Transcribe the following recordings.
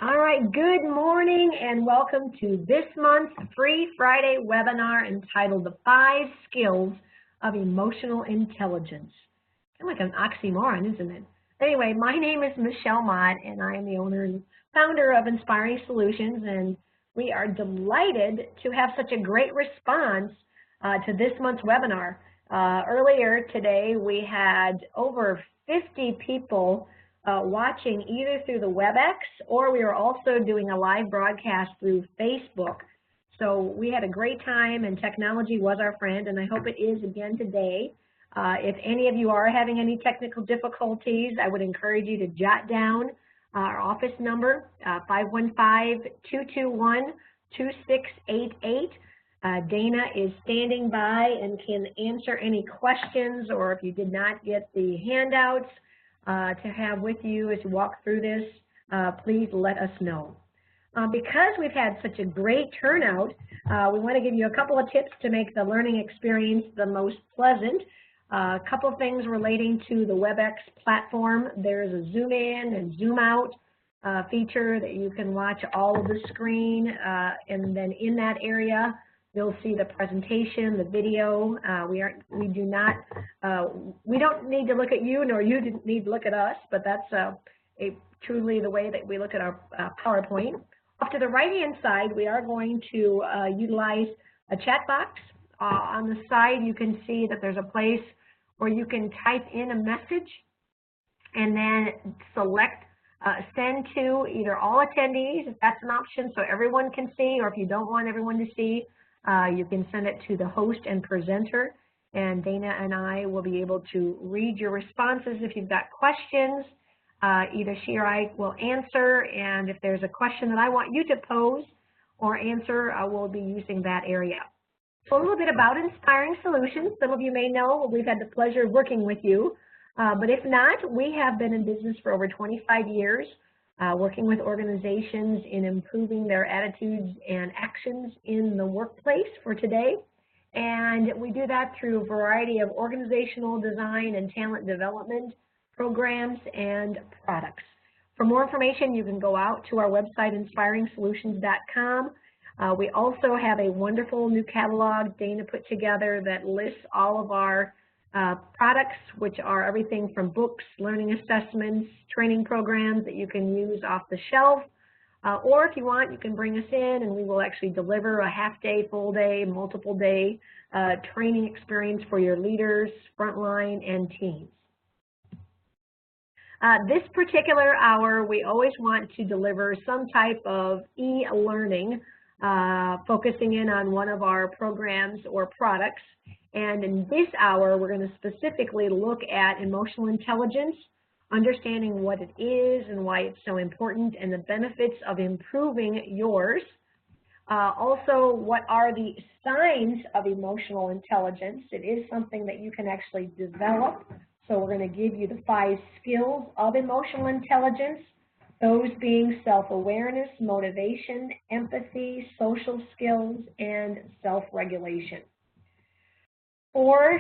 All right, good morning and welcome to this month's free Friday webinar entitled The 5 Skills of Emotional Intelligence. Kind of like an oxymoron, isn't it? Anyway, my name is Michelle Mott and I am the owner and founder of Inspiring Solutions, and we are delighted to have such a great response to this month's webinar. Earlier today we had over 50 people watching either through the WebEx, or we are also doing a live broadcast through Facebook. So we had a great time, and technology was our friend, and I hope it is again today. If any of you are having any technical difficulties, I would encourage you to jot down our office number, 515-221-2688. Dana is standing by and can answer any questions, or if you did not get the handouts, to have with you as you walk through this, please let us know. Because we've had such a great turnout, we want to give you a couple of tips to make the learning experience the most pleasant. A couple of things relating to the WebEx platform. There's a zoom in and zoom out feature that you can watch all of the screen, and then in that area you'll see the presentation, the video. We don't need to look at you, nor you didn't need to look at us, but that's truly the way that we look at our PowerPoint. Off to the right-hand side, we are going to utilize a chat box. On the side, you can see that there's a place where you can type in a message and then select send to either all attendees, if that's an option, so everyone can see, or if you don't want everyone to see, you can send it to the host and presenter, and Dana and I will be able to read your responses. If you've got questions, either she or I will answer, and if there's a question that I want you to pose or answer, I will be using that area. So a little bit about Inspiring Solutions. Some of you may know we've had the pleasure of working with you, but if not, we have been in business for over 25 years. Working with organizations in improving their attitudes and actions in the workplace for today. And we do that through a variety of organizational design and talent development programs and products. For more information, you can go out to our website, inspiringsolutions.com. We also have a wonderful new catalog Dana put together that lists all of our products, which are everything from books, learning assessments, training programs that you can use off the shelf, or if you want, you can bring us in and we will actually deliver a half-day, full-day, multiple-day training experience for your leaders, frontline, and teams. This particular hour, we always want to deliver some type of e-learning, focusing in on one of our programs or products. And in this hour, we're going to specifically look at emotional intelligence, understanding what it is and why it's so important, and the benefits of improving yours. Also, what are the signs of emotional intelligence? It is something that you can actually develop. So we're going to give you the 5 skills of emotional intelligence, those being self-awareness, motivation, empathy, social skills, and self-regulation. For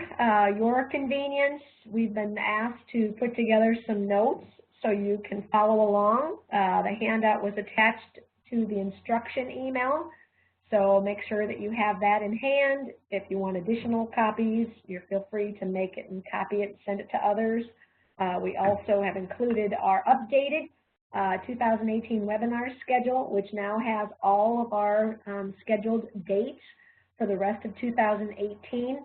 your convenience, we've been asked to put together some notes so you can follow along. The handout was attached to the instruction email, so make sure that you have that in hand. If you want additional copies, you feel free to make it and copy it and send it to others. We also have included our updated 2018 webinar schedule, which now has all of our scheduled dates for the rest of 2018.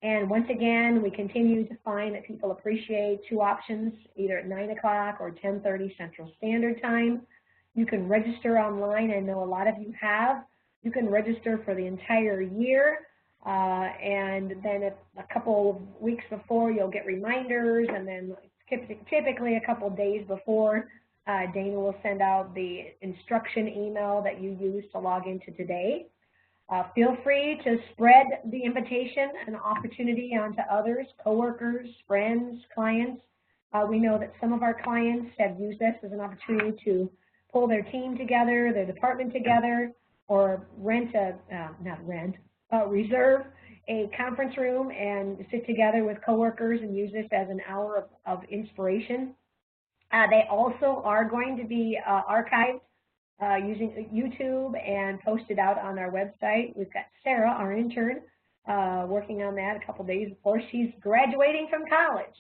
And once again, we continue to find that people appreciate 2 options, either at 9 o'clock or 10:30 Central Standard Time. You can register online. I know a lot of you have. You can register for the entire year, and then a couple of weeks before, you'll get reminders, and then typically a couple of days before, Dana will send out the instruction email that you used to log into today. Feel free to spread the invitation and opportunity onto others, coworkers, friends, clients. We know that some of our clients have used this as an opportunity to pull their team together, their department together, or reserve a conference room and sit together with coworkers and use this as an hour of inspiration. They also are going to be archived using YouTube and post it out on our website. We've got Sarah, our intern, working on that a couple days before she's graduating from college.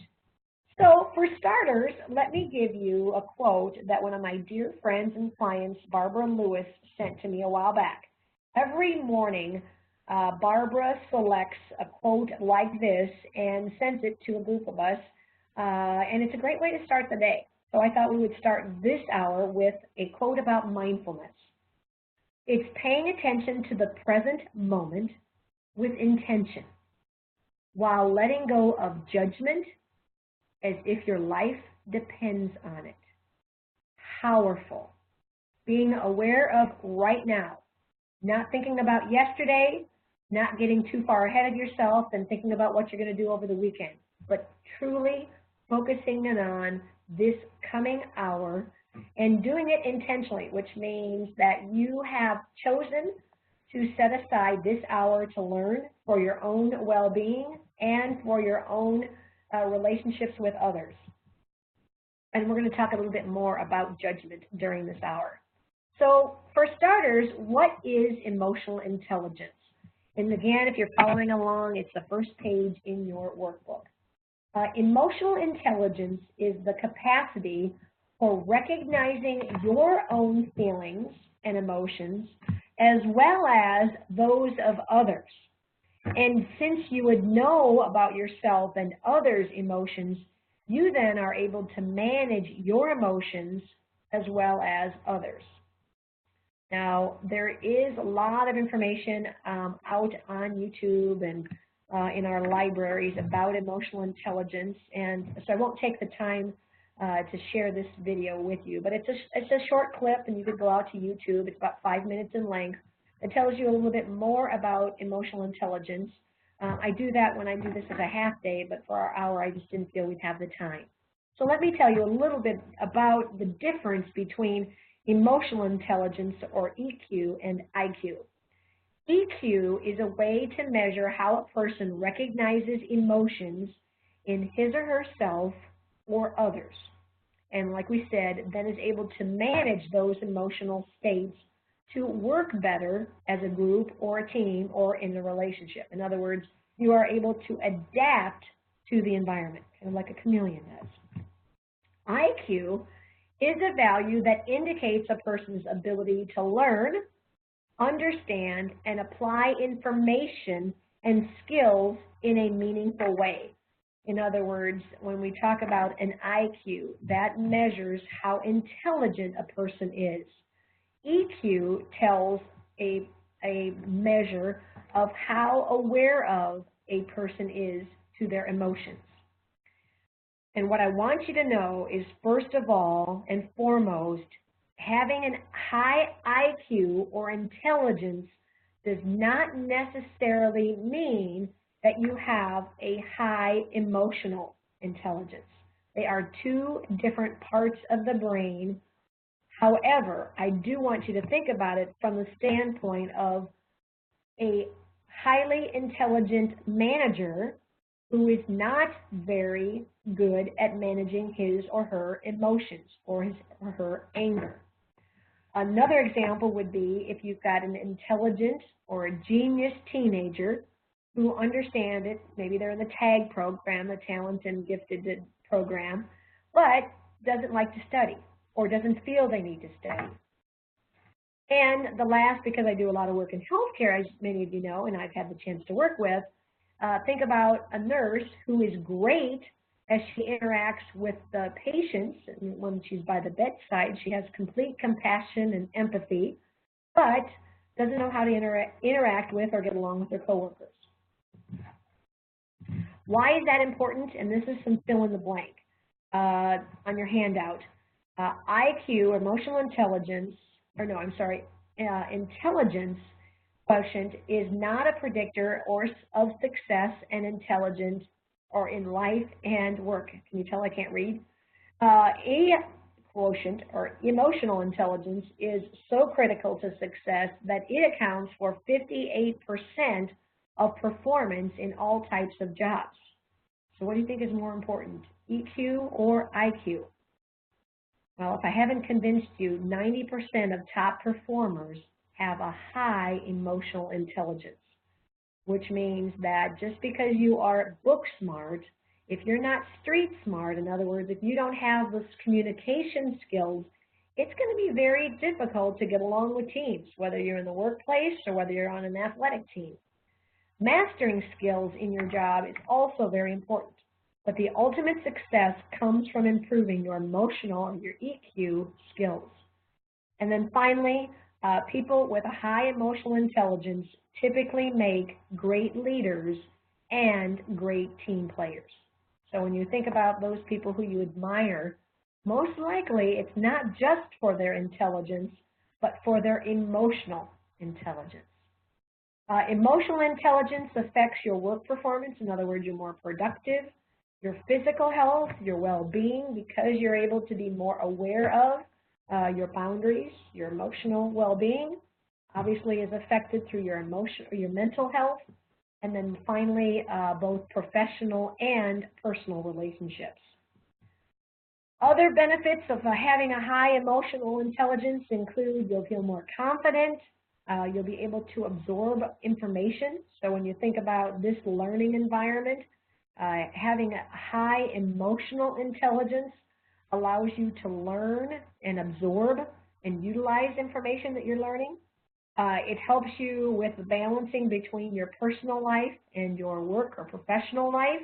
So for starters, let me give you a quote that one of my dear friends and clients, Barbara Lewis, sent to me a while back. Every morning, Barbara selects a quote like this and sends it to a group of us, and it's a great way to start the day. So I thought we would start this hour with a quote about mindfulness. It's paying attention to the present moment with intention, while letting go of judgment as if your life depends on it. Powerful. Being aware of right now, not thinking about yesterday, not getting too far ahead of yourself and thinking about what you're going to do over the weekend, but truly focusing in on this coming hour and doing it intentionally, which means that you have chosen to set aside this hour to learn for your own well-being and for your own relationships with others. And we're going to talk a little bit more about judgment during this hour. So for starters, what is emotional intelligence? And again, if you're following along, it's the first page in your workbook. Emotional intelligence is the capacity for recognizing your own feelings and emotions as well as those of others. And since you would know about yourself and others' emotions, you then are able to manage your emotions as well as others. Now, there is a lot of information out on YouTube and in our libraries about emotional intelligence, and so I won't take the time to share this video with you, but it's a short clip, and you could go out to YouTube. It's about 5 minutes in length. It tells you a little bit more about emotional intelligence. I do that when I do this as a half day, but for our hour, I just didn't feel we'd have the time. So let me tell you a little bit about the difference between emotional intelligence, or EQ, and IQ. EQ is a way to measure how a person recognizes emotions in his or herself or others. And like we said, then is able to manage those emotional states to work better as a group or a team or in a relationship. In other words, you are able to adapt to the environment, kind of like a chameleon does. IQ is a value that indicates a person's ability to learn, understand, and apply information and skills in a meaningful way. In other words, when we talk about an IQ, that measures how intelligent a person is. EQ tells a measure of how aware of a person is to their emotions. And what I want you to know is, first of all and foremost, having a high IQ or intelligence does not necessarily mean that you have a high emotional intelligence. They are two different parts of the brain. However, I do want you to think about it from the standpoint of a highly intelligent manager who is not very good at managing his or her emotions or his or her anger. Another example would be if you've got an intelligent or a genius teenager who understand it, maybe they're in the TAG program, the Talent and Gifted program, but doesn't like to study or doesn't feel they need to study. And the last, because I do a lot of work in healthcare, as many of you know, and I've had the chance to work with, think about a nurse who is great as she interacts with the patients. And when she's by the bedside, she has complete compassion and empathy, but doesn't know how to interact with or get along with her coworkers. Why is that important? And this is some fill in the blank on your handout. IQ, emotional intelligence, or no, I'm sorry, intelligence quotient is not a predictor of success and intelligence or in life and work. Can you tell I can't read? A quotient or emotional intelligence is so critical to success that it accounts for 58% of performance in all types of jobs. So what do you think is more important, EQ or IQ? Well, if I haven't convinced you, 90% of top performers have a high emotional intelligence, which means that just because you are book smart, if you're not street smart, in other words, if you don't have those communication skills, it's going to be very difficult to get along with teams, whether you're in the workplace or whether you're on an athletic team. Mastering skills in your job is also very important, but the ultimate success comes from improving your emotional or your EQ skills. And then finally, people with a high emotional intelligence typically make great leaders and great team players. So when you think about those people who you admire, most likely it's not just for their intelligence, but for their emotional intelligence. Emotional intelligence affects your work performance. In other words, you're more productive. Your physical health, your well-being, because you're able to be more aware of your boundaries, your emotional well-being, obviously is affected through your mental health, and then finally, both professional and personal relationships. Other benefits of having a high emotional intelligence include you'll feel more confident, you'll be able to absorb information. So when you think about this learning environment, having a high emotional intelligence allows you to learn and absorb and utilize information that you're learning. It helps you with balancing between your personal life and your work or professional life.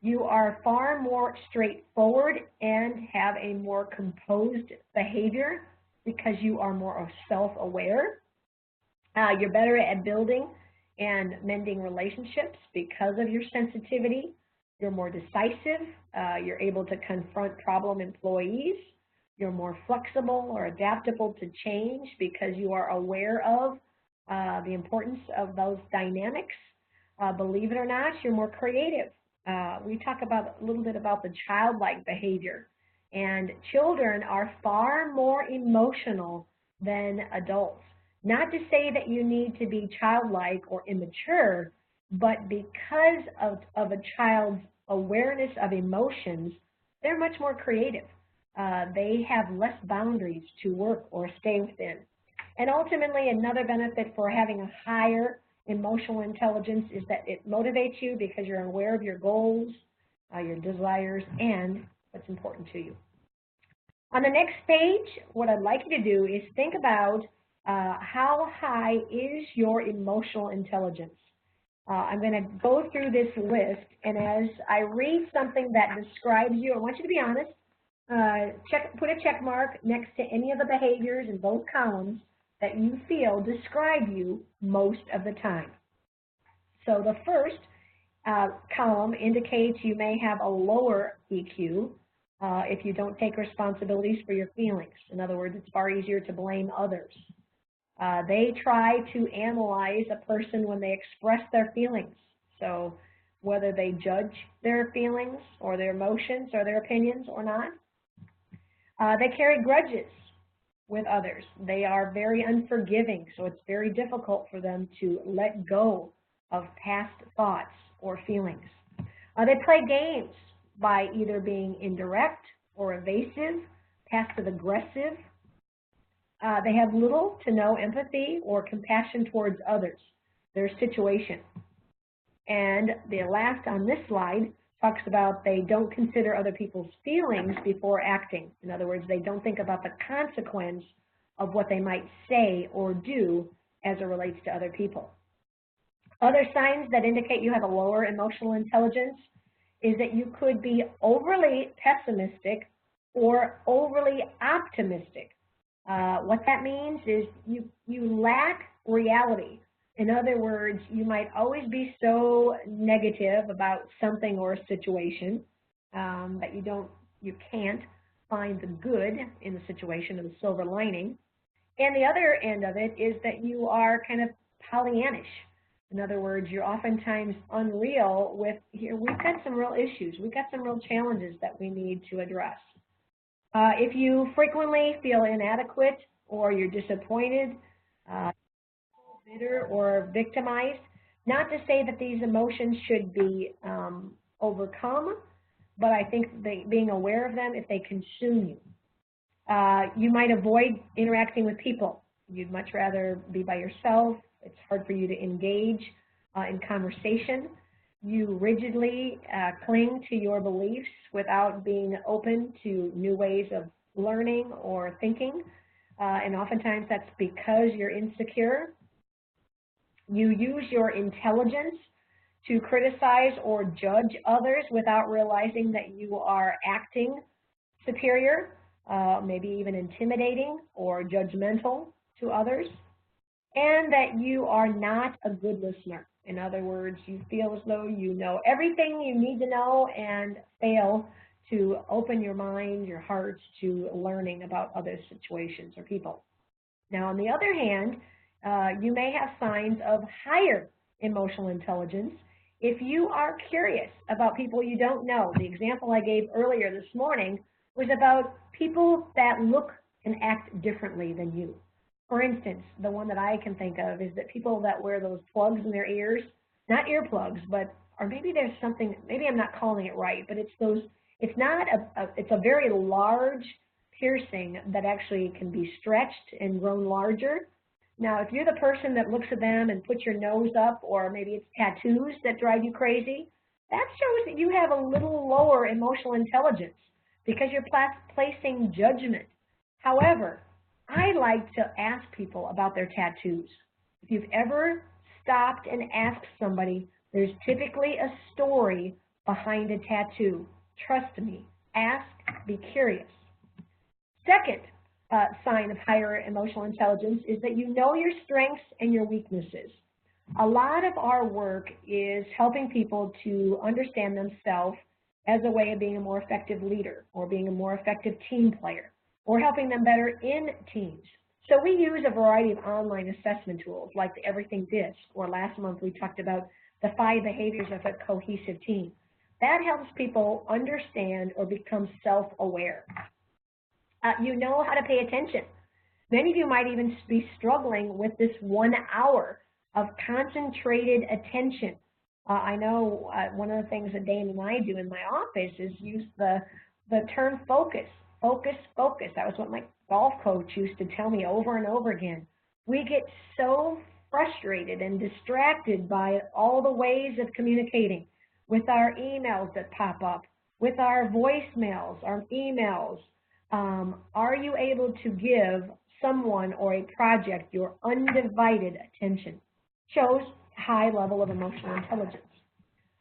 You are far more straightforward and have a more composed behavior because you are more self-aware. You're better at building and mending relationships because of your sensitivity. You're more decisive. You're able to confront problem employees. You're more flexible or adaptable to change because you are aware of the importance of those dynamics. Believe it or not, you're more creative. We talk about a little bit about the childlike behavior, and children are far more emotional than adults. Not to say that you need to be childlike or immature, but because of a child's awareness of emotions, they're much more creative. They have less boundaries to work or stay within. And ultimately, another benefit for having a higher emotional intelligence is that it motivates you because you're aware of your goals, your desires, and what's important to you. On the next page, what I'd like you to do is think about how high is your emotional intelligence. I'm going to go through this list, and as I read something that describes you, I want you to be honest. Put a check mark next to any of the behaviors in both columns that you feel describe you most of the time. So the first column indicates you may have a lower EQ if you don't take responsibilities for your feelings. In other words, it's far easier to blame others. They try to analyze a person when they express their feelings. So whether they judge their feelings or their emotions or their opinions or not. They carry grudges with others. They are very unforgiving, so it's very difficult for them to let go of past thoughts or feelings. They play games by either being indirect or evasive, passive-aggressive. They have little to no empathy or compassion towards others, their situation. And the last on this slide talks about they don't consider other people's feelings before acting. In other words, they don't think about the consequence of what they might say or do as it relates to other people. Other signs that indicate you have a lower emotional intelligence is that you could be overly pessimistic or overly optimistic. What that means is you lack reality. In other words, you might always be so negative about something or a situation that you can't find the good in the situation or the silver lining. And the other end of it is that you are kind of Pollyannish. In other words, you're oftentimes unreal with, here, we've got some real issues. We've got some real challenges that we need to address. If you frequently feel inadequate or you're disappointed, bitter or victimized, not to say that these emotions should be overcome, but I think being aware of them if they consume you. You might avoid interacting with people. You'd much rather be by yourself. It's hard for you to engage in conversation. You rigidly cling to your beliefs without being open to new ways of learning or thinking. And oftentimes that's because you're insecure. You use your intelligence to criticize or judge others without realizing that you are acting superior, maybe even intimidating or judgmental to others, and that you are not a good listener. In other words, you feel as though you know everything you need to know and fail to open your mind, your heart to learning about other situations or people. Now, on the other hand, you may have signs of higher emotional intelligence if you are curious about people you don't know. The example I gave earlier this morning was about people that look and act differently than you. For instance, the one that I can think of is that people that wear those plugs in their ears, not earplugs, but, or maybe there's something, maybe I'm not calling it right, but it's those, it's not it's a very large piercing that actually can be stretched and grown larger. Now, if you're the person that looks at them and puts your nose up, or maybe it's tattoos that drive you crazy, that shows that you have a little lower emotional intelligence because you're placing judgment. However, I like to ask people about their tattoos. If you've ever stopped and asked somebody, there's typically a story behind a tattoo. Trust me, ask, be curious. Second sign of higher emotional intelligence is that you know your strengths and your weaknesses. A lot of our work is helping people to understand themselves as a way of being a more effective leader or being a more effective team player, or helping them better in teams. So we use a variety of online assessment tools like the Everything Disc, or last month we talked about the 5 behaviors of a cohesive team. That helps people understand or become self-aware. You know how to pay attention. Many of you might even be struggling with this 1 hour of concentrated attention. I know one of the things that Dane and I do in my office is use the term focus. Focus, focus. That was what my golf coach used to tell me over and over again. We get so frustrated and distracted by all the ways of communicating, with our emails that pop up, with our voicemails, our emails. Are you able to give someone or a project your undivided attention? Shows high level of emotional intelligence.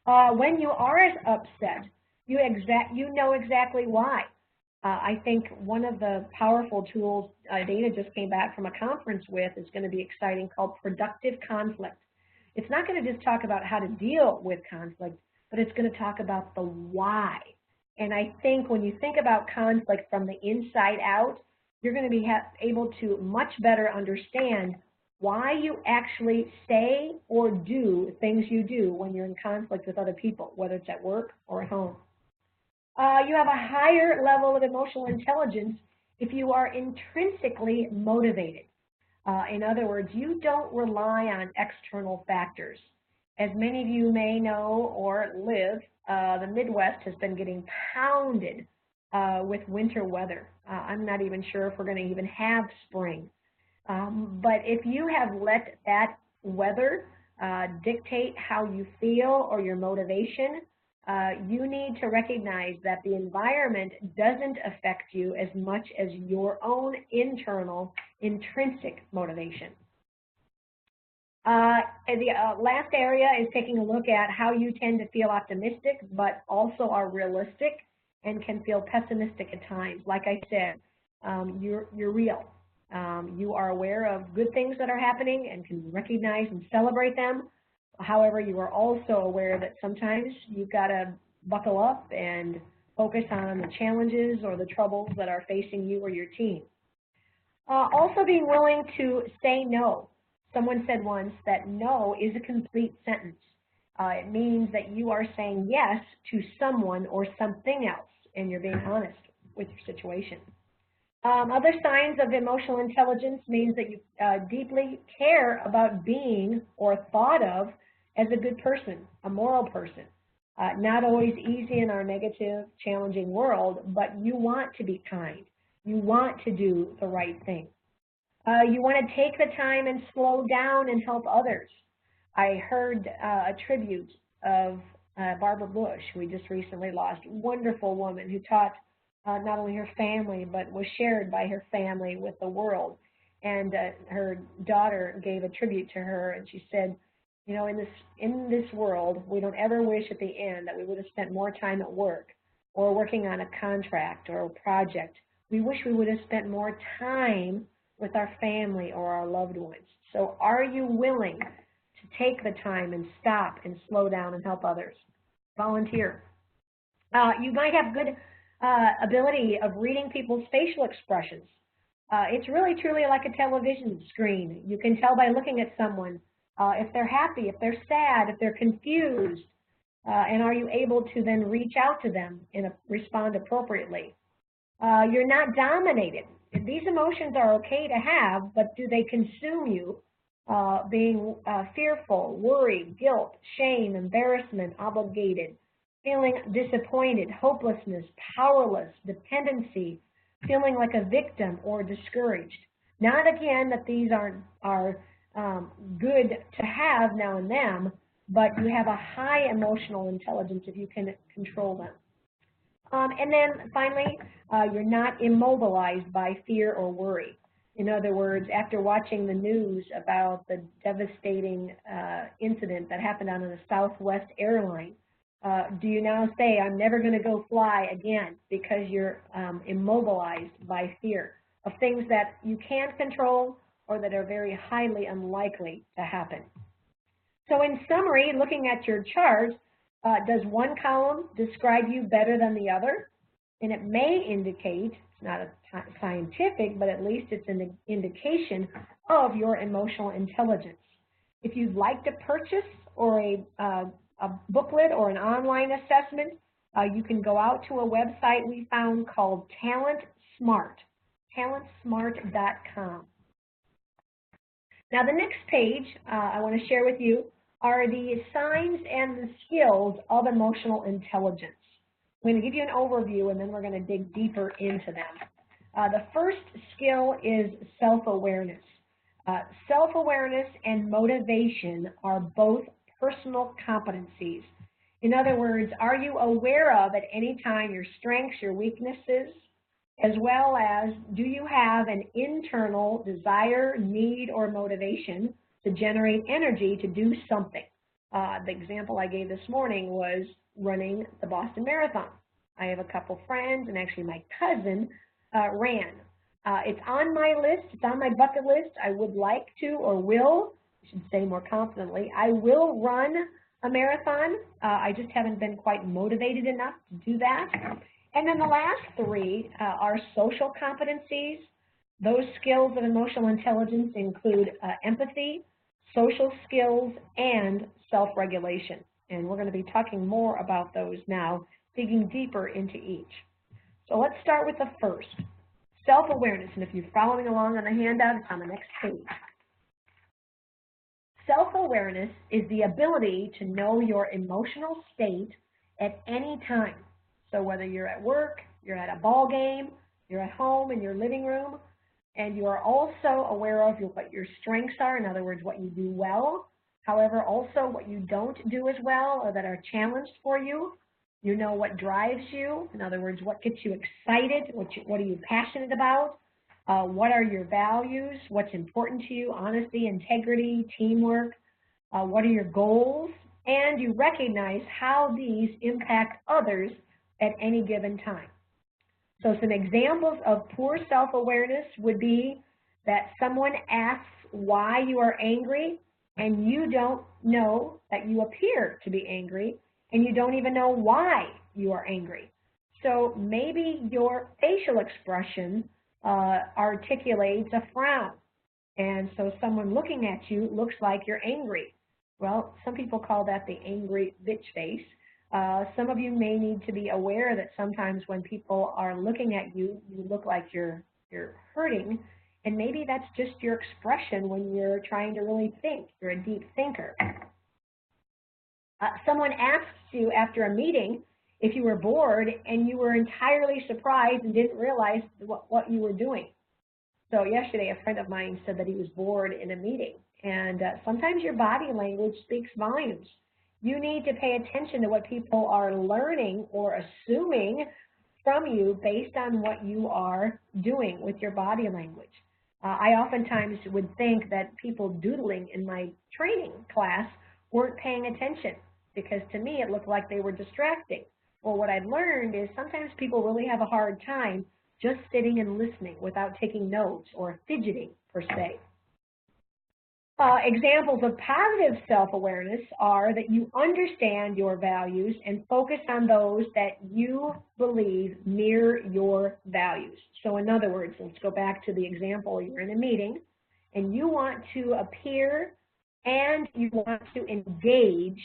When you are upset, you know exactly why. I think one of the powerful tools Dana just came back from a conference with is going to be exciting, called Productive Conflict. It's not going to just talk about how to deal with conflict, but it's going to talk about the why. And I think when you think about conflict from the inside out, you're going to be able to much better understand why you actually say or do things you do when you're in conflict with other people, whether it's at work or at home. You have a higher level of emotional intelligence if you are intrinsically motivated. In other words, you don't rely on external factors. As many of you may know or live, the Midwest has been getting pounded with winter weather. I'm not even sure if we're going to even have spring. But if you have let that weather dictate how you feel or your motivation, you need to recognize that the environment doesn't affect you as much as your own internal intrinsic motivation. The last area is taking a look at how you tend to feel optimistic, but also are realistic and can feel pessimistic at times. Like I said, you're real. You are aware of good things that are happening and can recognize and celebrate them. However, you are also aware that sometimes you've got to buckle up and focus on the challenges or the troubles that are facing you or your team. Also being willing to say no. Someone said once that no is a complete sentence. It means that you are saying yes to someone or something else, and you're being honest with your situation. Other signs of emotional intelligence means that you deeply care about being or thought of as a good person, a moral person. Not always easy in our negative, challenging world, but you want to be kind. You want to do the right thing. You want to take the time and slow down and help others. I heard a tribute of Barbara Bush, who we just recently lost. Wonderful woman who taught not only her family, but was shared by her family with the world. And her daughter gave a tribute to her, and she said, you know, in this world, we don't ever wish at the end that we would have spent more time at work or working on a contract or a project. We wish we would have spent more time with our family or our loved ones. So are you willing to take the time and stop and slow down and help others? Volunteer. You might have good ability of reading people's facial expressions. It's really truly like a television screen. You can tell by looking at someone if they're happy, if they're sad, if they're confused, and are you able to then reach out to them and respond appropriately? You're not dominated. These emotions are okay to have, but do they consume you? Being fearful, worried, guilt, shame, embarrassment, obligated, feeling disappointed, hopelessness, powerless, dependency, feeling like a victim or discouraged. Not again that these are good to have now and then, but you have a high emotional intelligence if you can control them. And then finally, you're not immobilized by fear or worry. In other words, after watching the news about the devastating incident that happened on a Southwest airline, do you now say, I'm never going to go fly again because you're immobilized by fear of things that you can't control or that are very highly unlikely to happen? So in summary, looking at your chart, does one column describe you better than the other? And it may indicate, it's not a scientific, but at least it's an indication of your emotional intelligence. If you'd like to purchase or a booklet or an online assessment, you can go out to a website we found called Talent Smart, talentsmart.com. Now the next page I want to share with you are the signs and the skills of emotional intelligence. I'm going to give you an overview and then we're going to dig deeper into them. The first skill is self-awareness. Self-awareness and motivation are both personal competencies. In other words, are you aware of at any time your strengths, your weaknesses, as well as do you have an internal desire, need, or motivation to generate energy to do something? The example I gave this morning was running the Boston Marathon. I have a couple friends, and actually my cousin ran. It's on my list. It's on my bucket list. I would like to, or will, I should say more confidently, I will run a marathon. I just haven't been quite motivated enough to do that. And then the last three are social competencies. Those skills of emotional intelligence include empathy, social skills, and self-regulation. And we're going to be talking more about those now, digging deeper into each. So let's start with the first, self-awareness. And if you're following along on the handout, it's on the next page. Self-awareness is the ability to know your emotional state at any time. So whether you're at work, you're at a ball game, you're at home in your living room, and you are also aware of what your strengths are, in other words, what you do well, however, also what you don't do as well or that are challenged for you. You know what drives you, in other words, what gets you excited, what are you passionate about, what are your values, what's important to you, honesty, integrity, teamwork, what are your goals, and you recognize how these impact others at any given time. So some examples of poor self-awareness would be that someone asks why you are angry and you don't know that you appear to be angry and you don't even know why you are angry. So maybe your facial expression articulates a frown, and so someone looking at you looks like you're angry. Well, some people call that the angry bitch face. Some of you may need to be aware that sometimes when people are looking at you, you look like you're hurting, and maybe that's just your expression when you're trying to really think. You're a deep thinker. Someone asks you after a meeting if you were bored and you were entirely surprised and didn't realize what you were doing. So yesterday, a friend of mine said that he was bored in a meeting. And sometimes your body language speaks volumes. You need to pay attention to what people are learning or assuming from you based on what you are doing with your body language. I oftentimes would think that people doodling in my training class weren't paying attention because to me it looked like they were distracting. Well, what I've learned is sometimes people really have a hard time just sitting and listening without taking notes or fidgeting per se. Examples of positive self-awareness are that you understand your values and focus on those that you believe mirror your values. So in other words, let's go back to the example. You're in a meeting and you want to appear and you want to engage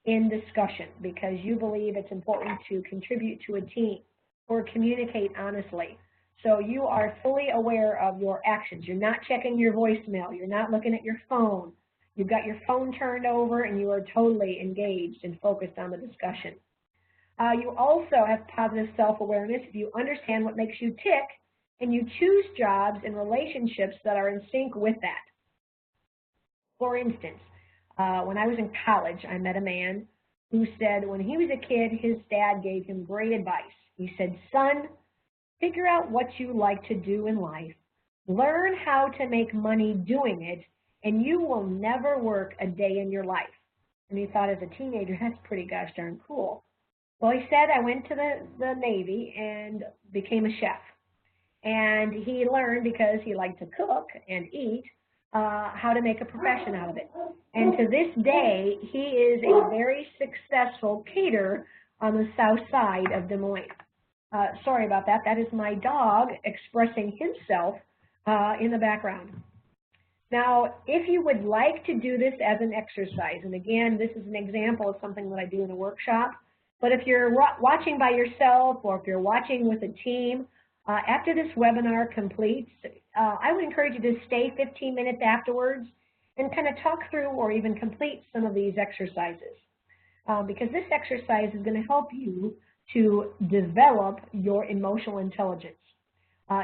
in discussion because you believe it's important to contribute to a team or communicate honestly. So you are fully aware of your actions. You're not checking your voicemail. You're not looking at your phone. You've got your phone turned over and you are totally engaged and focused on the discussion. You also have positive self-awareness if you understand what makes you tick and you choose jobs and relationships that are in sync with that. For instance, when I was in college, I met a man who said when he was a kid, his dad gave him great advice. He said, son, figure out what you like to do in life, learn how to make money doing it, and you will never work a day in your life. And he thought as a teenager, that's pretty gosh darn cool. Well, he said, I went to the Navy and became a chef. And he learned, because he liked to cook and eat, how to make a profession out of it. And to this day, he is a very successful caterer on the south side of Des Moines. Sorry about that. That is my dog expressing himself in the background. Now, if you would like to do this as an exercise, and again, this is an example of something that I do in a workshop, but if you're watching by yourself or if you're watching with a team, after this webinar completes, I would encourage you to stay 15 minutes afterwards and kind of talk through or even complete some of these exercises. Because this exercise is going to help you to develop your emotional intelligence.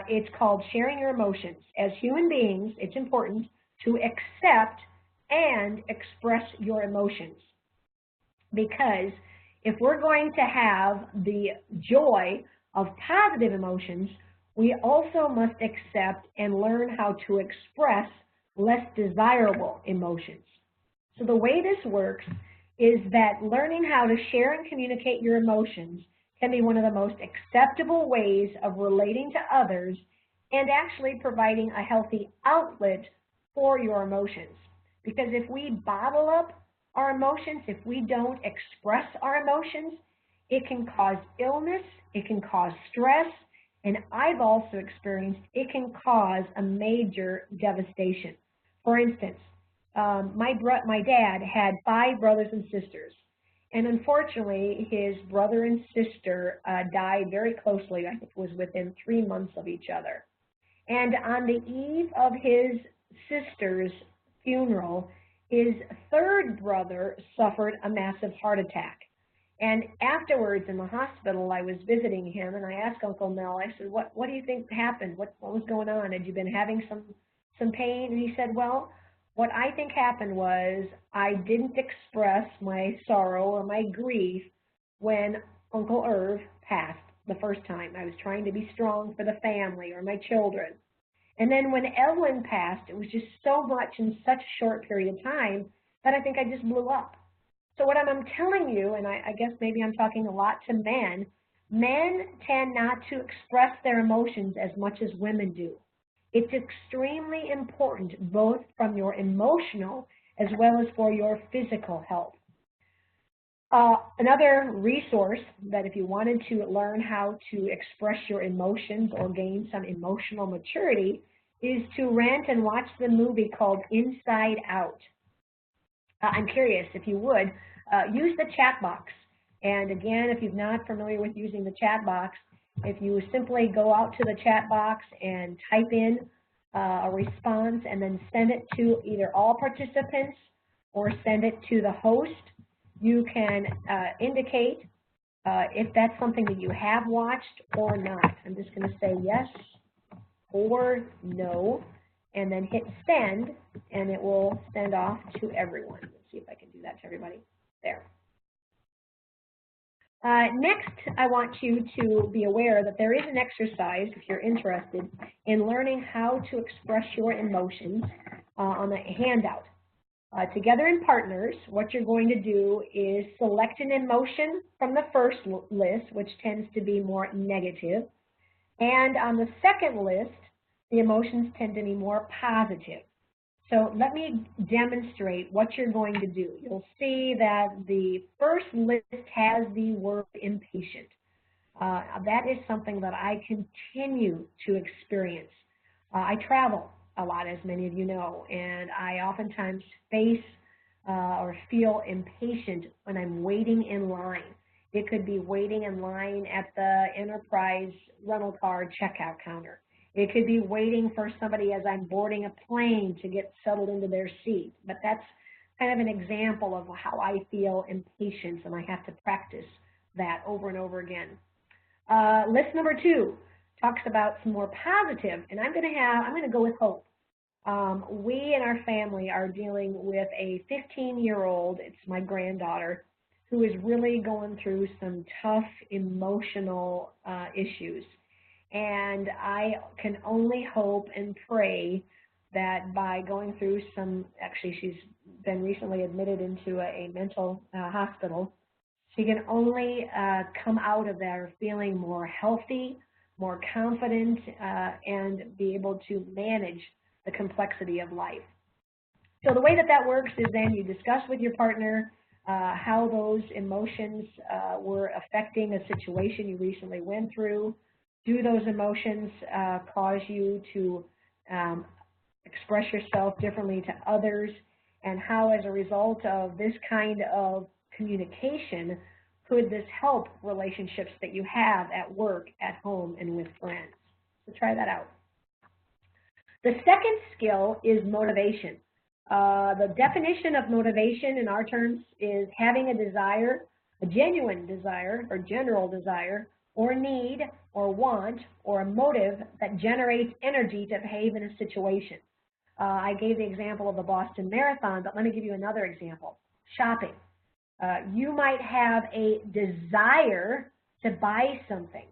It's called sharing your emotions. As human beings, it's important to accept and express your emotions. Because if we're going to have the joy of positive emotions, we also must accept and learn how to express less desirable emotions. So the way this works is that learning how to share and communicate your emotions can be one of the most acceptable ways of relating to others and actually providing a healthy outlet for your emotions. Because if we bottle up our emotions, if we don't express our emotions, it can cause illness, it can cause stress, and I've also experienced it can cause a major devastation. For instance, my dad had 5 brothers and sisters. And unfortunately, his brother and sister died very closely. I think it was within 3 months of each other. And on the eve of his sister's funeral, his 3rd brother suffered a massive heart attack. And afterwards in the hospital, I was visiting him, and I asked Uncle Mel, I said, what do you think happened? What was going on? Had you been having some pain? And he said, well, what I think happened was I didn't express my sorrow or my grief when Uncle Irv passed the first time. I was trying to be strong for the family or my children. And then when Evelyn passed, it was just so much in such a short period of time that I think I just blew up. So what I'm telling you, and I guess maybe I'm talking a lot to men tend not to express their emotions as much as women do. It's extremely important both from your emotional as well as for your physical health. Another resource that if you wanted to learn how to express your emotions or gain some emotional maturity is to rent and watch the movie called Inside Out. I'm curious, if you would, use the chat box. And again, if you're not familiar with using the chat box, if you simply go out to the chat box and type in a response and then send it to either all participants or send it to the host, you can indicate if that's something that you have watched or not. I'm just going to say yes or no, and then hit send, and it will send off to everyone. Let's see if I can do that to everybody. There. Next, I want you to be aware that there is an exercise, if you're interested, in learning how to express your emotions on the handout. Together in partners, what you're going to do is select an emotion from the first list, which tends to be more negative, and on the second list, the emotions tend to be more positive. So let me demonstrate what you're going to do. You'll see that the first list has the word impatient. That is something that I continue to experience. I travel a lot, as many of you know, and I oftentimes face or feel impatient when I'm waiting in line. It could be waiting in line at the Enterprise rental car checkout counter. It could be waiting for somebody as I'm boarding a plane to get settled into their seat. But that's kind of an example of how I feel impatience, and I have to practice that over and over again. List number 2 talks about some more positive, and I'm going to go with hope. We and our family are dealing with a 15-year-old, it's my granddaughter, who is really going through some tough emotional issues. And I can only hope and pray that by going through some, actually she's been recently admitted into a mental hospital, she can only come out of there feeling more healthy, more confident, and be able to manage the complexity of life. So the way that works is then you discuss with your partner how those emotions were affecting a situation you recently went through. Do those emotions cause you to express yourself differently to others? And how, as a result of this kind of communication, could this help relationships that you have at work, at home, and with friends? So try that out. The second skill is motivation. The definition of motivation in our terms is having a desire, a genuine desire or general desire, or need, or want, or a motive that generates energy to behave in a situation. I gave the example of the Boston Marathon, but let me give you another example. Shopping. You might have a desire to buy something.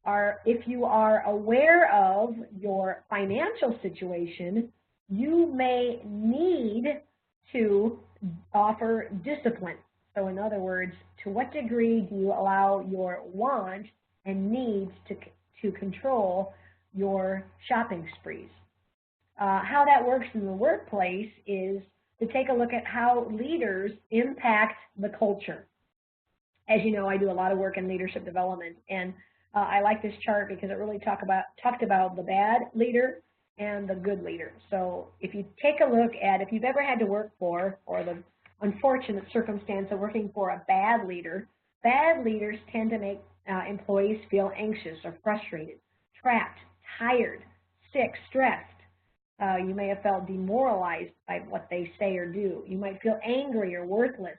Or if you are aware of your financial situation, you may need to offer discipline. So in other words, to what degree do you allow your want and needs to control your shopping sprees? How that works in the workplace is to take a look at how leaders impact the culture. As you know, I do a lot of work in leadership development, and I like this chart because it really talked about the bad leader and the good leader. So if you take a look at, if you've ever had to work for, or the unfortunate circumstance of working for a bad leaders tend to make employees feel anxious or frustrated, trapped, tired, sick, stressed. You may have felt demoralized by what they say or do. You might feel angry or worthless,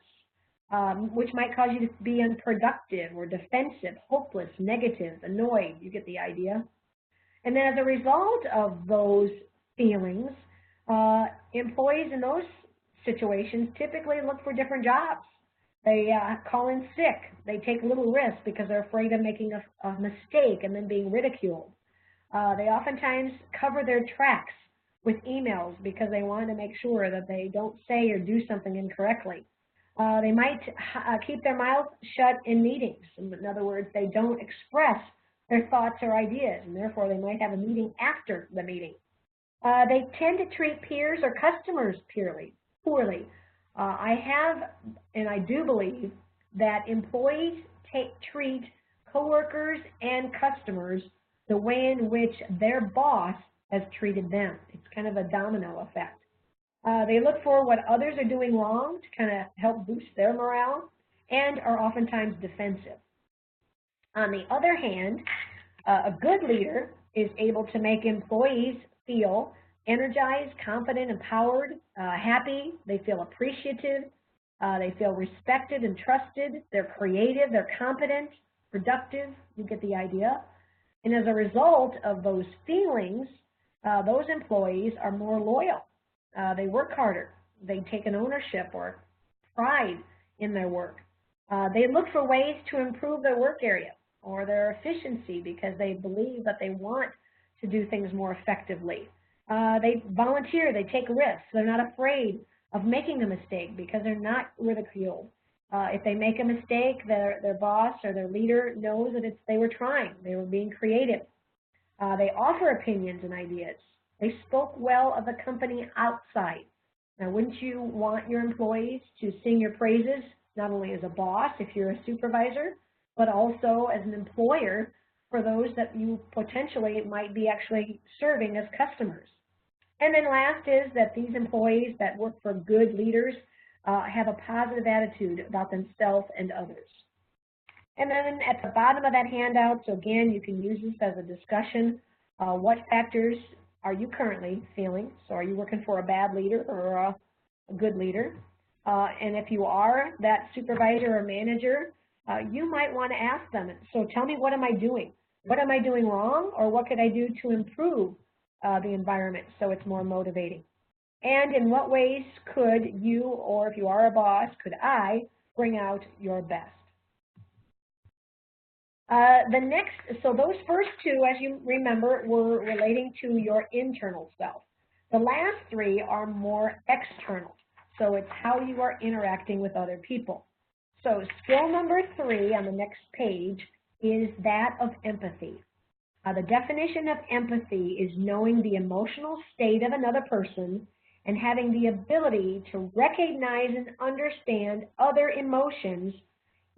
which might cause you to be unproductive or defensive, hopeless, negative, annoyed. You get the idea. And then as a result of those feelings, employees in those situations typically look for different jobs. They call in sick. They take little risk because they're afraid of making a mistake and then being ridiculed. They oftentimes cover their tracks with emails because they want to make sure that they don't say or do something incorrectly. They might keep their mouth shut in meetings. In other words, they don't express their thoughts or ideas, and therefore they might have a meeting after the meeting. They tend to treat peers or customers poorly. I have, and I do believe, that employees treat coworkers and customers the way in which their boss has treated them. It's kind of a domino effect. They look for what others are doing wrong to kind of help boost their morale, and are oftentimes defensive. On the other hand, a good leader is able to make employees feel energized, confident, empowered, happy. They feel appreciative. They feel respected and trusted. They're creative. They're competent, productive. You get the idea. And as a result of those feelings, those employees are more loyal. They work harder. They take an ownership or pride in their work. They look for ways to improve their work area or their efficiency because they believe that they want to do things more effectively. They volunteer. They take risks. They're not afraid of making a mistake because they're not ridiculed. If they make a mistake, their boss or their leader knows that they were trying. They were being creative. They offer opinions and ideas. They spoke well of the company outside. Now, wouldn't you want your employees to sing your praises, not only as a boss, if you're a supervisor, but also as an employer for those that you potentially might be actually serving as customers? And then last is that these employees that work for good leaders have a positive attitude about themselves and others. And then at the bottom of that handout, so again, you can use this as a discussion. What factors are you currently feeling? So are you working for a bad leader or a good leader? And if you are that supervisor or manager, you might want to ask them, so tell me, what am I doing? What am I doing wrong, or what could I do to improve the environment so it's more motivating? And in what ways could you, or if you are a boss, could I bring out your best? So those first two, as you remember, were relating to your internal self. The last three are more external. So it's how you are interacting with other people. So skill number 3 on the next page is that of empathy. The definition of empathy is knowing the emotional state of another person and having the ability to recognize and understand other emotions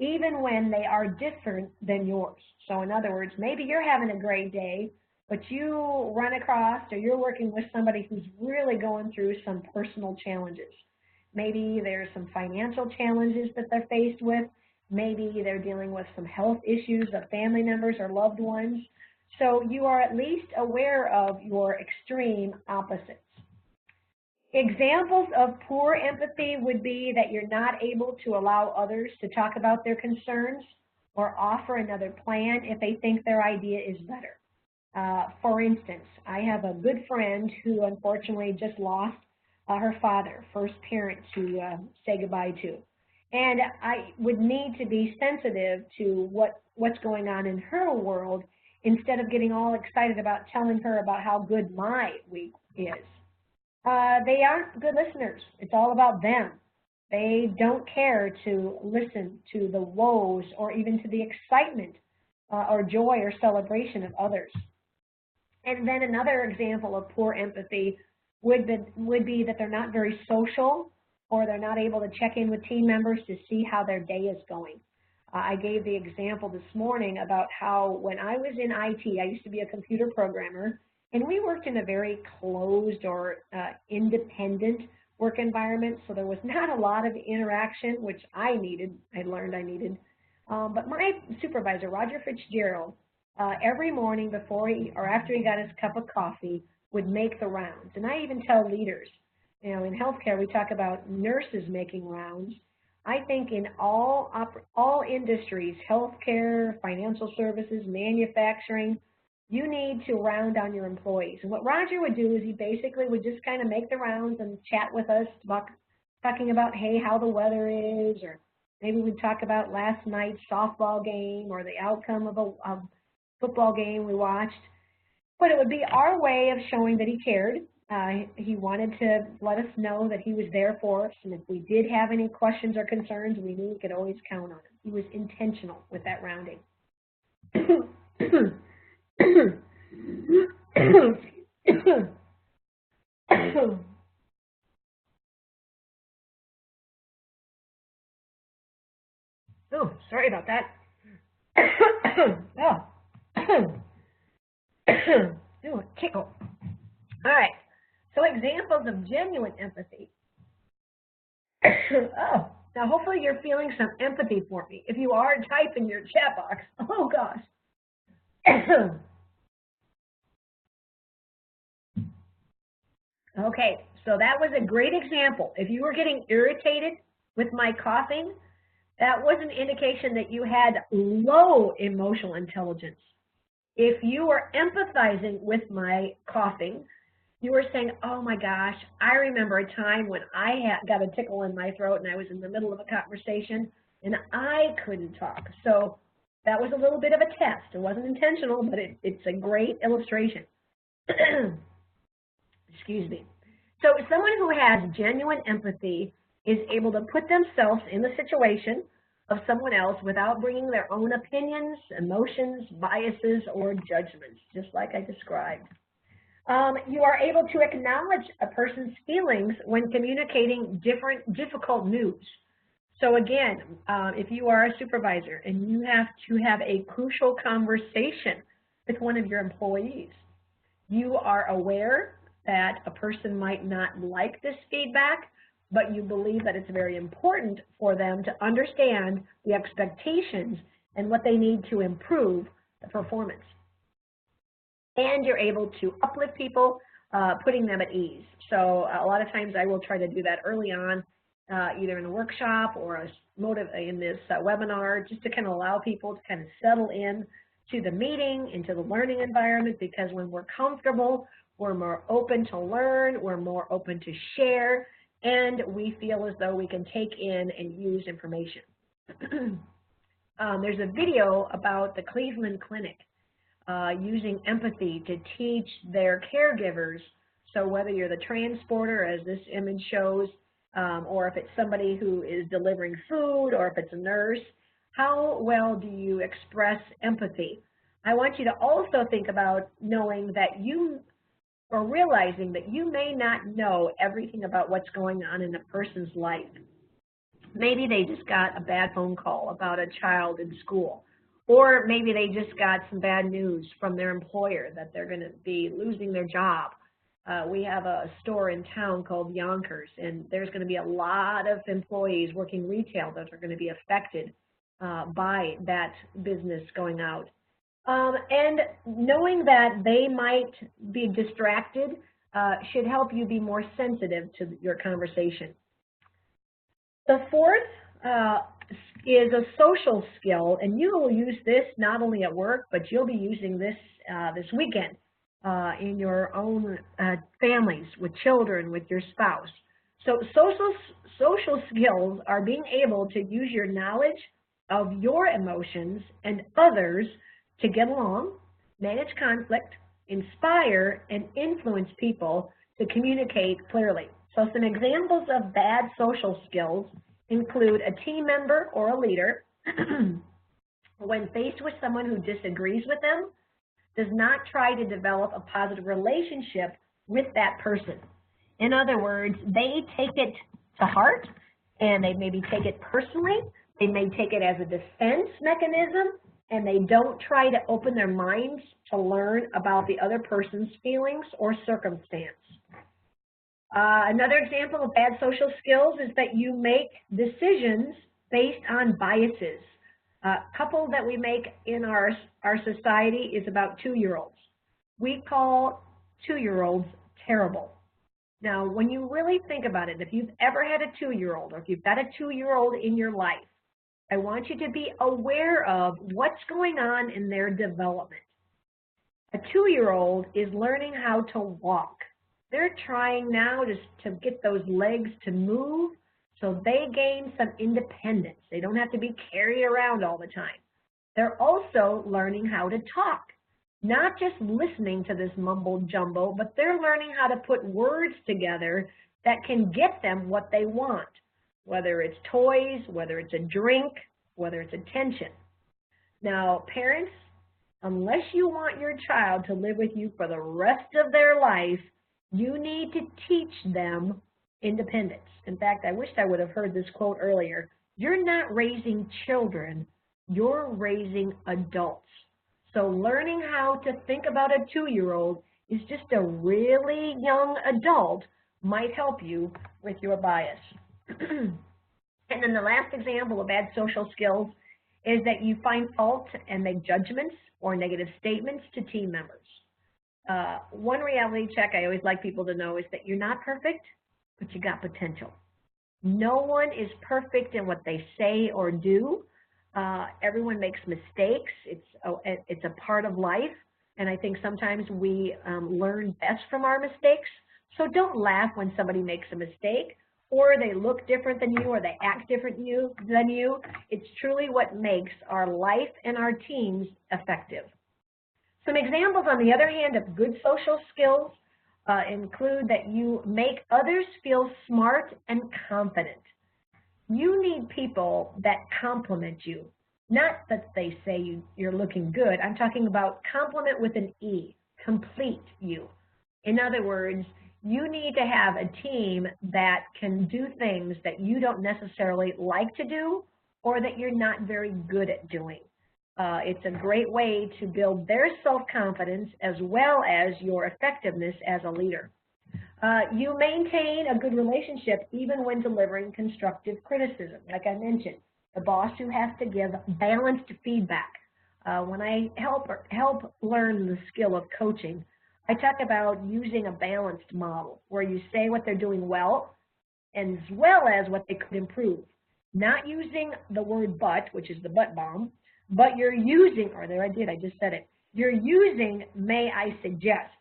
even when they are different than yours. So in other words, maybe you're having a great day, but you run across or you're working with somebody who's really going through some personal challenges. Maybe there's some financial challenges that they're faced with. Maybe they're dealing with some health issues of family members or loved ones. So you are at least aware of your extreme opposites. Examples of poor empathy would be that you're not able to allow others to talk about their concerns or offer another plan if they think their idea is better. For instance, I have a good friend who unfortunately just lost her father, first parent to say goodbye to. And I would need to be sensitive to what's going on in her world instead of getting all excited about telling her about how good my week is. They aren't good listeners. It's all about them. They don't care to listen to the woes or even to the excitement or joy or celebration of others. And then another example of poor empathy would be that they're not very social, or they're not able to check in with team members to see how their day is going. I gave the example this morning about how when I was in IT, I used to be a computer programmer, and we worked in a very closed or independent work environment, so there was not a lot of interaction, which I learned I needed. But my supervisor, Roger Fitzgerald, every morning before or after he got his cup of coffee, would make the rounds. And I even tell leaders, you know, in healthcare, we talk about nurses making rounds. I think in all industries, healthcare, financial services, manufacturing, you need to round on your employees. And what Roger would do is he basically would just kind of make the rounds and chat with us, talking about, hey, how the weather is, or maybe we'd talk about last night's softball game or the outcome of a football game we watched. But it would be our way of showing that he cared. He wanted to let us know that he was there for us, and if we did have any questions or concerns, we knew we could always count on him. He was intentional with that rounding. Oh, sorry about that. Ooh, a tickle. All right, so examples of genuine empathy. Oh, now hopefully you're feeling some empathy for me. If you are, type in your chat box. Oh, gosh. Okay, so that was a great example. If you were getting irritated with my coughing, that was an indication that you had low emotional intelligence. If you were empathizing with my coughing, you were saying, oh my gosh, I remember a time when I got a tickle in my throat and I was in the middle of a conversation and I couldn't talk. So that was a little bit of a test. It wasn't intentional, but it's a great illustration. Excuse me. So someone who has genuine empathy is able to put themselves in the situation of someone else without bringing their own opinions, emotions, biases, or judgments, just like I described. You are able to acknowledge a person's feelings when communicating difficult news. So again, if you are a supervisor and you have to have a crucial conversation with one of your employees, you are aware that a person might not like this feedback, but you believe that it's very important for them to understand the expectations and what they need to improve the performance. And you're able to uplift people, putting them at ease. So a lot of times I will try to do that early on, either in a workshop or in this webinar, just to kind of allow people to kind of settle in to the meeting, into the learning environment, because when we're comfortable, we're more open to learn, we're more open to share, and we feel as though we can take in and use information. There's a video about the Cleveland Clinic using empathy to teach their caregivers. So whether you're the transporter, as this image shows, or if it's somebody who is delivering food, or if it's a nurse, how well do you express empathy? I want you to also think about knowing that or realizing that you may not know everything about what's going on in a person's life. Maybe they just got a bad phone call about a child in school, or maybe they just got some bad news from their employer that they're going to be losing their job. We have a store in town called Yonkers, and there's going to be a lot of employees working retail that are going to be affected by that business going out. And knowing that they might be distracted should help you be more sensitive to your conversation. The fourth is a social skill, and you will use this not only at work, but you'll be using this this weekend in your own families, with children, with your spouse. So social skills are being able to use your knowledge of your emotions and others to get along, manage conflict, inspire, and influence people to communicate clearly. So some examples of bad social skills include a team member or a leader, when faced with someone who disagrees with them, does not try to develop a positive relationship with that person. In other words, they take it to heart, and they maybe take it personally. They may take it as a defense mechanism, and they don't try to open their minds to learn about the other person's feelings or circumstance. Another example of bad social skills is that you make decisions based on biases. A couple that we make in our society is about 2-year-olds. We call 2-year-olds terrible. Now, when you really think about it, if you've ever had a 2-year-old, or if you've got a 2-year-old in your life, I want you to be aware of what's going on in their development. A 2-year-old is learning how to walk. They're trying now to get those legs to move so they gain some independence. They don't have to be carried around all the time. They're also learning how to talk, not just listening to this mumbo jumbo, but they're learning how to put words together that can get them what they want, whether it's toys, whether it's a drink, whether it's attention. Now, parents, unless you want your child to live with you for the rest of their life, you need to teach them independence. In fact, I wished I would have heard this quote earlier. You're not raising children, you're raising adults. So learning how to think about a 2-year-old is just a really young adult might help you with your bias. And then the last example of bad social skills is that you find fault and make judgments or negative statements to team members. One reality check I always like people to know is that you're not perfect, but you got potential. No one is perfect in what they say or do. Everyone makes mistakes. It's a part of life, and I think sometimes we learn best from our mistakes. So don't laugh when somebody makes a mistake, or they look different than you, or they act different than you. It's truly what makes our life and our teams effective. Some examples, on the other hand, of good social skills include that you make others feel smart and confident. You need people that compliment you, not that they say you're looking good. I'm talking about compliment with an E, complete you. In other words, you need to have a team that can do things that you don't necessarily like to do or that you're not very good at doing. It's a great way to build their self-confidence as well as your effectiveness as a leader. You maintain a good relationship even when delivering constructive criticism. Like I mentioned, the boss who has to give balanced feedback. When I help learn the skill of coaching, I talk about using a balanced model where you say what they're doing well as well as what they could improve. Not using the word but, which is the but bomb, but you're using, or there I just said it, you're using may I suggest.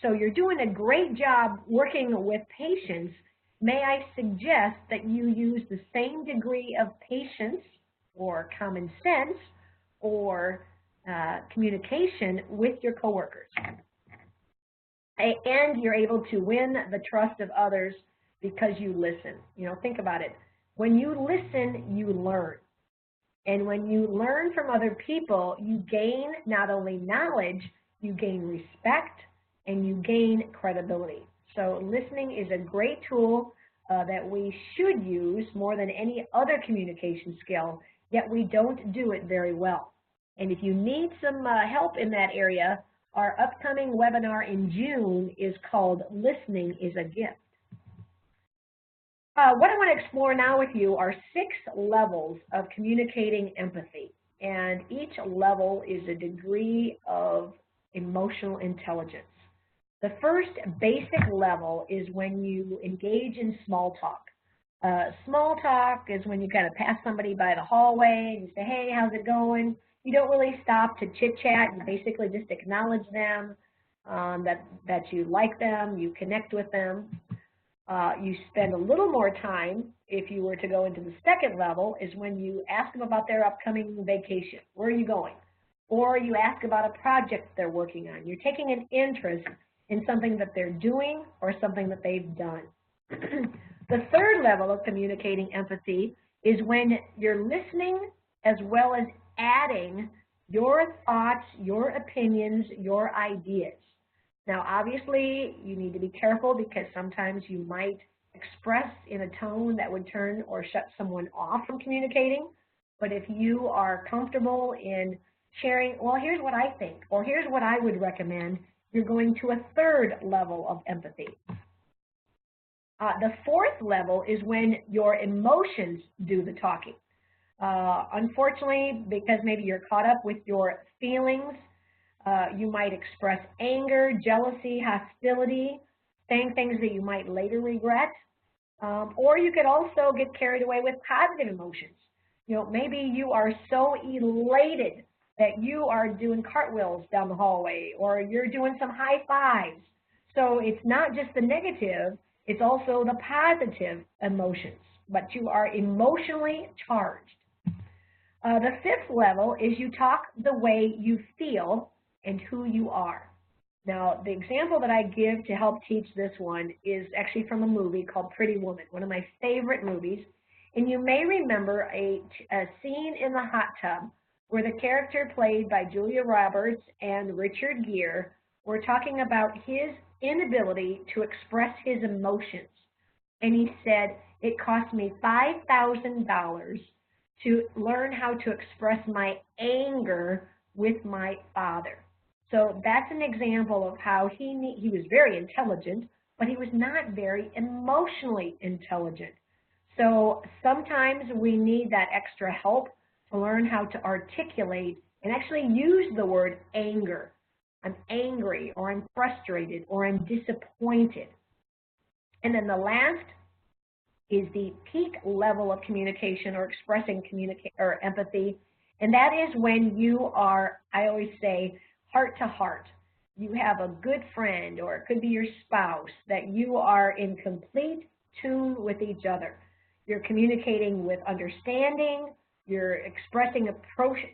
So you're doing a great job working with patients. May I suggest that you use the same degree of patience or common sense or communication with your coworkers. And you're able to win the trust of others because you listen. You know, think about it. When you listen, you learn. And when you learn from other people, you gain not only knowledge, you gain respect, and you gain credibility. So listening is a great tool that we should use more than any other communication skill, yet we don't do it very well. And if you need some help in that area, our upcoming webinar in June is called Listening is a Gift. What I want to explore now with you are 6 levels of communicating empathy. And each level is a degree of emotional intelligence. The first basic level is when you engage in small talk. Small talk is when you kind of pass somebody by the hallway and you say, hey, how's it going? You don't really stop to chit-chat. You basically just acknowledge them, that you like them, you connect with them. You spend a little more time, if you were to go into the second level, is when you ask them about their upcoming vacation. Where are you going? Or you ask about a project they're working on. You're taking an interest in something that they're doing or something that they've done. The third level of communicating empathy is when you're listening as well as adding your thoughts, your opinions, your ideas. Now, obviously, you need to be careful because sometimes you might express in a tone that would turn or shut someone off from communicating. But if you are comfortable in sharing, well, here's what I think, or here's what I would recommend, you're going to a third level of empathy. The fourth level is when your emotions do the talking. Unfortunately, because maybe you're caught up with your feelings, you might express anger, jealousy, hostility, saying things that you might later regret. Or you could also get carried away with positive emotions. You know, maybe you are so elated that you are doing cartwheels down the hallway, or you're doing some high fives. So it's not just the negative, it's also the positive emotions, but you are emotionally charged. The fifth level is you talk the way you feel and who you are. Now, the example that I give to help teach this one is actually from a movie called Pretty Woman, one of my favorite movies. And you may remember a scene in the hot tub where the character played by Julia Roberts and Richard Gere were talking about his inability to express his emotions. And he said, it cost me $5,000 to learn how to express my anger with my father. So that's an example of how he was very intelligent, but he was not very emotionally intelligent. So sometimes we need that extra help to learn how to articulate and actually use the word anger. I'm angry, or I'm frustrated, or I'm disappointed. And then the last is the peak level of communication or expressing empathy, and that is when you are, I always say, heart to heart. You have a good friend, or it could be your spouse, that you are in complete tune with each other. You're communicating with understanding, you're expressing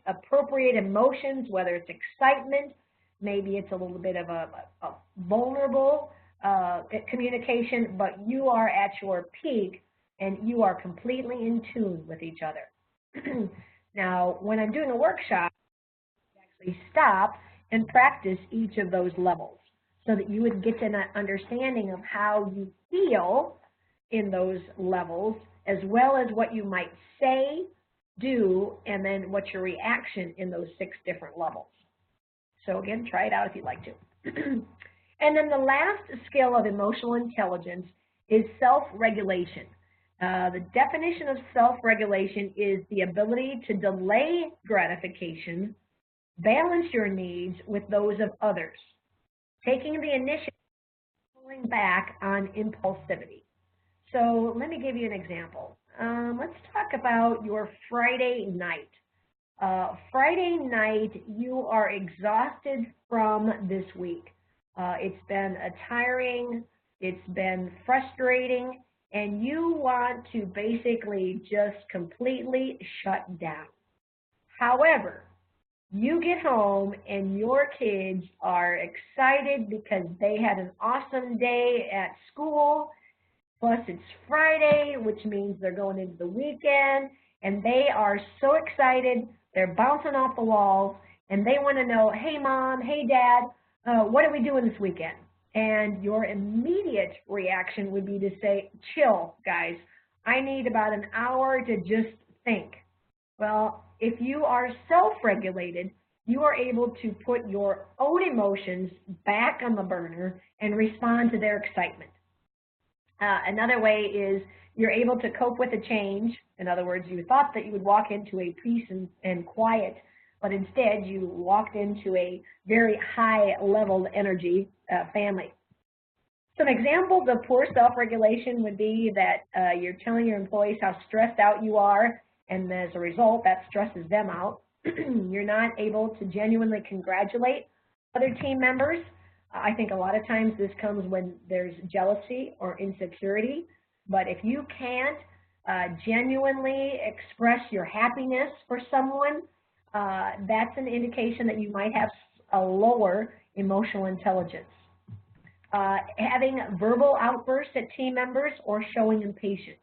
appropriate emotions, whether it's excitement, maybe it's a little bit of a vulnerable communication, but you are at your peak and you are completely in tune with each other. Now, when I'm doing a workshop, I actually stop and practice each of those levels so that you would get an understanding of how you feel in those levels, as well as what you might say, do, and then what's your reaction in those 6 different levels. So again, try it out if you'd like to. And then the last skill of emotional intelligence is self-regulation. The definition of self-regulation is the ability to delay gratification, balance your needs with those of others, taking the initiative, pulling back on impulsivity. So let me give you an example. Let's talk about your Friday night. Friday night, you are exhausted from this week. It's been tiring, it's been frustrating, and you want to basically just completely shut down. However, you get home and your kids are excited because they had an awesome day at school, plus it's Friday, which means they're going into the weekend, and they are so excited, they're bouncing off the walls, and they want to know, hey, Mom, hey, Dad, what are we doing this weekend? And your immediate reaction would be to say, chill, guys. I need about an hour to just think. Well, if you are self-regulated, you are able to put your own emotions back on the burner and respond to their excitement. Another way is you're able to cope with a change. In other words, you thought that you would walk into a peace and quiet, but instead you walked into a very high-leveled energy family. Some examples of poor self-regulation would be that you're telling your employees how stressed out you are, and as a result, that stresses them out. You're not able to genuinely congratulate other team members. I think a lot of times this comes when there's jealousy or insecurity, but if you can't genuinely express your happiness for someone, that's an indication that you might have a lower emotional intelligence. Having verbal outbursts at team members or showing impatience.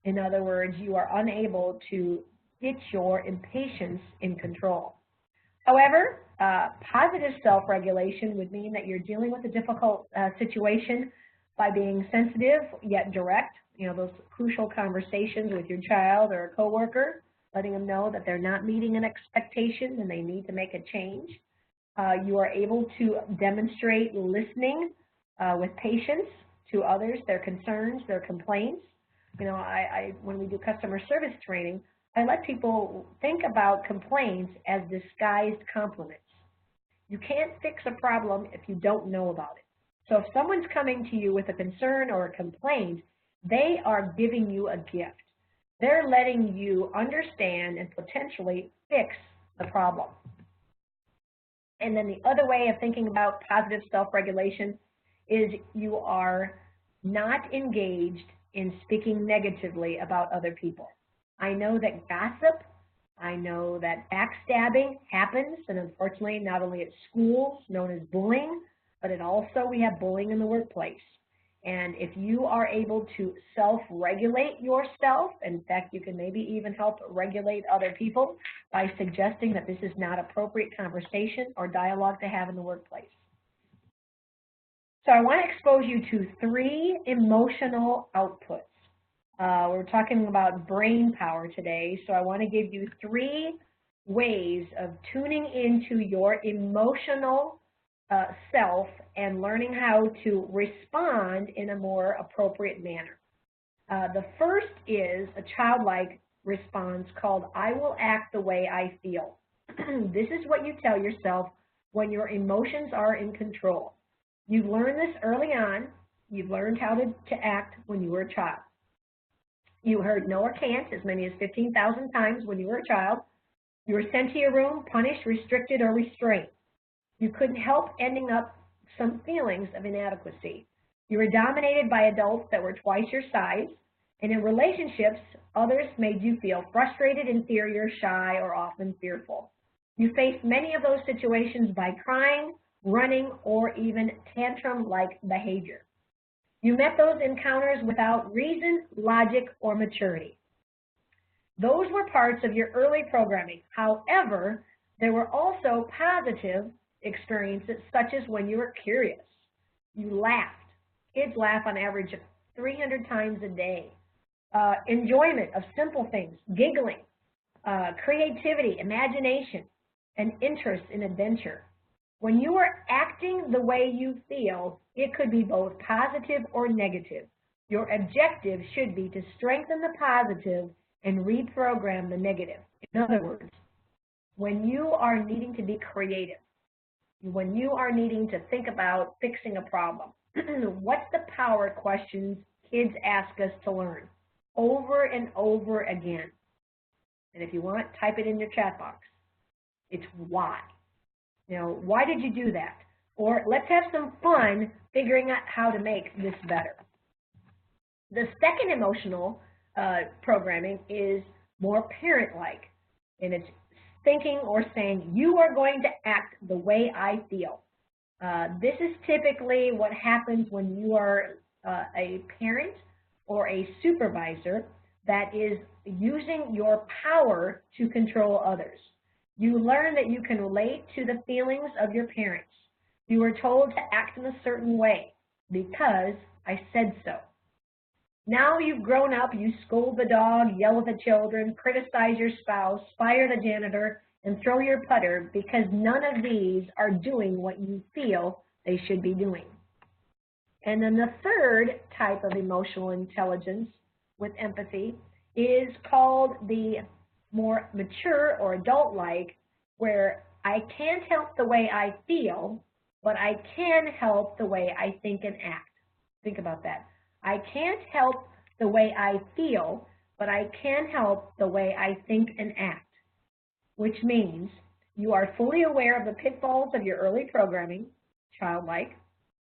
In other words, you are unable to get your impatience in control. However, positive self-regulation would mean that you're dealing with a difficult situation by being sensitive yet direct. You know, those crucial conversations with your child or a coworker, letting them know that they're not meeting an expectation and they need to make a change. You are able to demonstrate listening with patience to others, their concerns, their complaints. You know, when we do customer service training, I let people think about complaints as disguised compliments. You can't fix a problem if you don't know about it. So if someone's coming to you with a concern or a complaint, they are giving you a gift. They're letting you understand and potentially fix the problem. And then the other way of thinking about positive self-regulation is you are not engaged in speaking negatively about other people. I know that gossip, I know that backstabbing happens, and unfortunately not only at schools, known as bullying, but it also we have bullying in the workplace. And if you are able to self-regulate yourself, in fact, you can maybe even help regulate other people by suggesting that this is not appropriate conversation or dialogue to have in the workplace. So I want to expose you to 3 emotional outputs. We're talking about brain power today, so I want to give you 3 ways of tuning into your emotional self and learning how to respond in a more appropriate manner. The first is a childlike response called, I will act the way I feel. This is what you tell yourself when your emotions are in control. You've learned this early on. You've learned how to act when you were a child. You heard no or can't as many as 15,000 times when you were a child. You were sent to your room, punished, restricted, or restrained. You couldn't help ending up some feelings of inadequacy. You were dominated by adults that were twice your size, and in relationships, others made you feel frustrated, inferior, shy, or often fearful. You faced many of those situations by crying, running, or even tantrum-like behavior. You met those encounters without reason, logic, or maturity. Those were parts of your early programming. However, there were also positive experiences, such as when you were curious. You laughed. Kids laugh on average 300 times a day. Enjoyment of simple things, giggling, creativity, imagination, and interest in adventure. When you are acting the way you feel, it could be both positive or negative. Your objective should be to strengthen the positive and reprogram the negative. In other words, when you are needing to be creative, when you are needing to think about fixing a problem, what's the power questions kids ask us to learn over and over again? And if you want, type it in your chat box. It's why. You know, why did you do that? Or let's have some fun figuring out how to make this better. The second emotional programming is more parent-like, and it's thinking or saying, you are going to act the way I feel. This is typically what happens when you are a parent or a supervisor that is using your power to control others. You learn that you can relate to the feelings of your parents. You are told to act in a certain way because I said so. Now you've grown up, you scold the dog, yell at the children, criticize your spouse, fire the janitor, and throw your putter because none of these are doing what you feel they should be doing. And then the third type of emotional intelligence with empathy is called the more mature or adult-like, where I can't help the way I feel, but I can help the way I think and act. Think about that. I can't help the way I feel, but I can help the way I think and act, which means you are fully aware of the pitfalls of your early programming, childlike.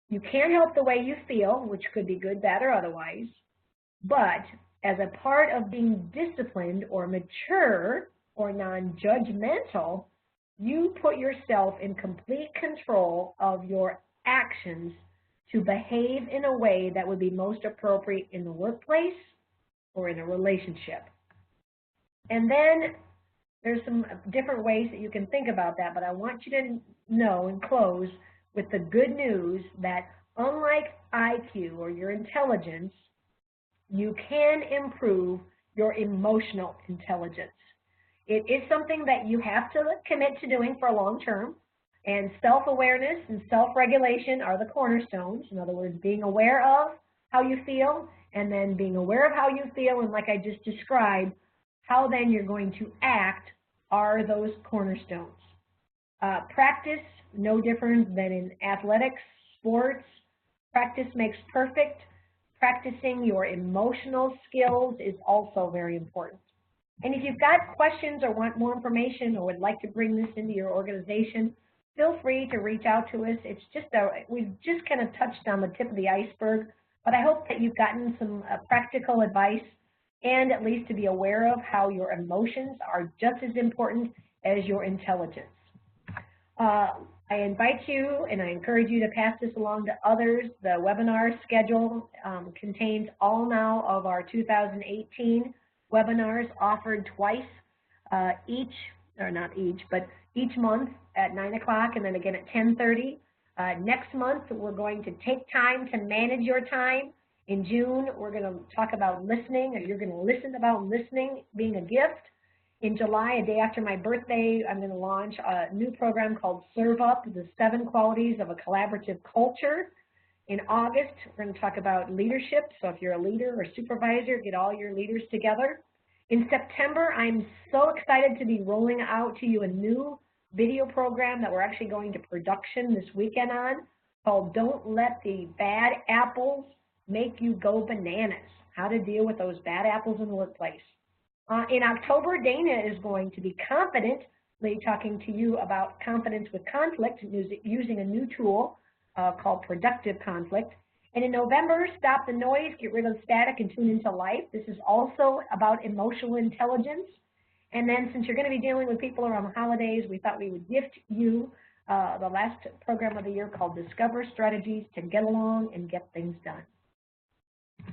You can't help the way you feel, which could be good, bad, or otherwise, but as a part of being disciplined or mature or non-judgmental, you put yourself in complete control of your actions to behave in a way that would be most appropriate in the workplace or in a relationship. And then there's some different ways that you can think about that, but I want you to know and close with the good news that unlike IQ or your intelligence, you can improve your emotional intelligence. It is something that you have to commit to doing for a long term, and self-awareness and self-regulation are the cornerstones. In other words, being aware of how you feel, and then being aware of how you feel, and like I just described, how then you're going to act are those cornerstones. Practice, no different than in athletics, sports. Practice makes perfect. Practicing your emotional skills is also very important. And if you've got questions or want more information or would like to bring this into your organization, feel free to reach out to us. It's just we've just kind of touched on the tip of the iceberg, but I hope that you've gotten some practical advice and at least to be aware of how your emotions are just as important as your intelligence. I invite you and I encourage you to pass this along to others. The webinar schedule contains all now of our 2018 webinars offered twice each month at 9 o'clock and then again at 10:30. Next month, we're going to take time to manage your time. In June, we're going to talk about listening, or you're going to listen about listening being a gift. In July, a day after my birthday, I'm going to launch a new program called Serve Up, the 7 qualities of a collaborative culture. In August, we're going to talk about leadership. So if you're a leader or supervisor, get all your leaders together. In September, I'm so excited to be rolling out to you a new video program that we're actually going to production this weekend on called Don't Let the Bad Apples Make You Go Bananas. how to deal with those bad apples in the workplace. In October, Dana is going to be confidently talking to you about confidence with conflict using a new tool called Productive Conflict. And in November, Stop the Noise, Get Rid of the Static, and Tune into Life. This is also about emotional intelligence. And then since you're going to be dealing with people around the holidays, we thought we would gift you the last program of the year called Discover Strategies to Get Along and Get Things Done.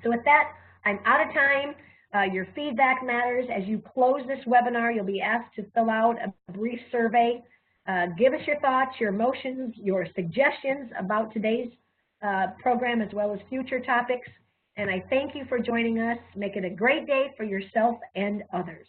So with that, I'm out of time. Your feedback matters. As you close this webinar, you'll be asked to fill out a brief survey. Give us your thoughts, your emotions, your suggestions about today's program as well as future topics. And I thank you for joining us. Make it a great day for yourself and others.